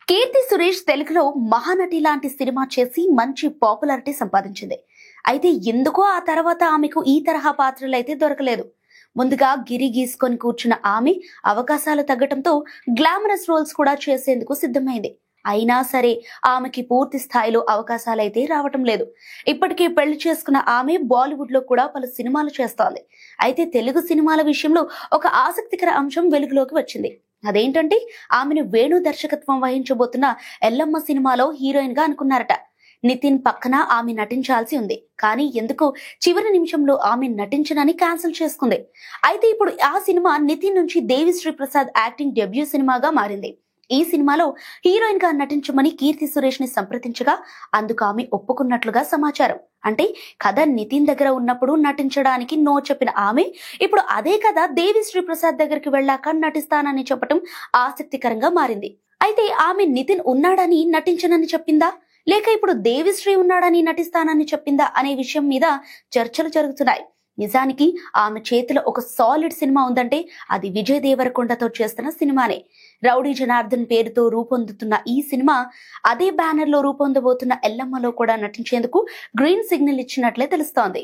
కీర్తి సురేష్ తెలుగులో మహానటి లాంటి సినిమా చేసి మంచి పాపులారిటీ సంపాదించింది. అయితే ఎందుకో ఆ తర్వాత ఆమెకు ఈ తరహా పాత్రలైతే దొరకలేదు. ముందుగా గిరి గీసుకొని కూర్చున్న ఆమె అవకాశాలు తగ్గటంతో గ్లామరస్ రోల్స్ కూడా చేసేందుకు సిద్ధమైంది. అయినా సరే ఆమెకి పూర్తి స్థాయిలో అవకాశాలైతే రావటం లేదు. ఇప్పటికే పెళ్లి చేసుకున్న ఆమె బాలీవుడ్ లో కూడా పలు సినిమాలు చేస్తోంది. అయితే తెలుగు సినిమాల విషయంలో ఒక ఆసక్తికర అంశం వెలుగులోకి వచ్చింది. అదేంటంటే ఆమెను వేణు దర్శకత్వం వహించబోతున్న ఎల్లమ్మ సినిమాలో హీరోయిన్ గా అనుకున్నారట. నితిన్ పక్కన ఆమె నటించాల్సి ఉంది. కానీ ఎందుకో చివరి నిమిషంలో ఆమె నటించనని క్యాన్సిల్ చేసుకుంది. అయితే ఇప్పుడు ఆ సినిమా నితిన్ నుంచి దేవిశ్రీ ప్రసాద్ యాక్టింగ్ డెబ్యూ సినిమాగా మారింది. ఈ సినిమాలో హీరోయిన్ గా నటించమని కీర్తి సురేష్ ని సంప్రదించగా అందుకు ఆమె ఒప్పుకున్నట్లుగా సమాచారం. అంటే కథ నితిన్ దగ్గర ఉన్నప్పుడు నటించడానికి నో చెప్పిన ఆమె ఇప్పుడు అదే కథ దేవిశ్రీ ప్రసాద్ దగ్గరికి వెళ్ళాక నటిస్తానని చెప్పడం ఆసక్తికరంగా మారింది. అయితే ఆమె నితిన్ ఉన్నాడని నటించనని చెప్పిందా, లేక ఇప్పుడు దేవిశ్రీ ఉన్నాడని నటిస్తానని చెప్పిందా అనే విషయం మీద చర్చలు జరుగుతున్నాయి. నిజానికి ఆమె చేతిలో ఒక సాలిడ్ సినిమా ఉందంటే అది విజయ్ దేవరకొండతో చేస్తున్న సినిమానే. రౌడీ జనార్దన్ పేరుతో రూపొందుతున్న ఈ సినిమా అదే బ్యానర్ లో రూపొందబోతున్న ఎల్లమ్మలో కూడా నటించేందుకు గ్రీన్ సిగ్నల్ ఇచ్చినట్లే తెలుస్తోంది.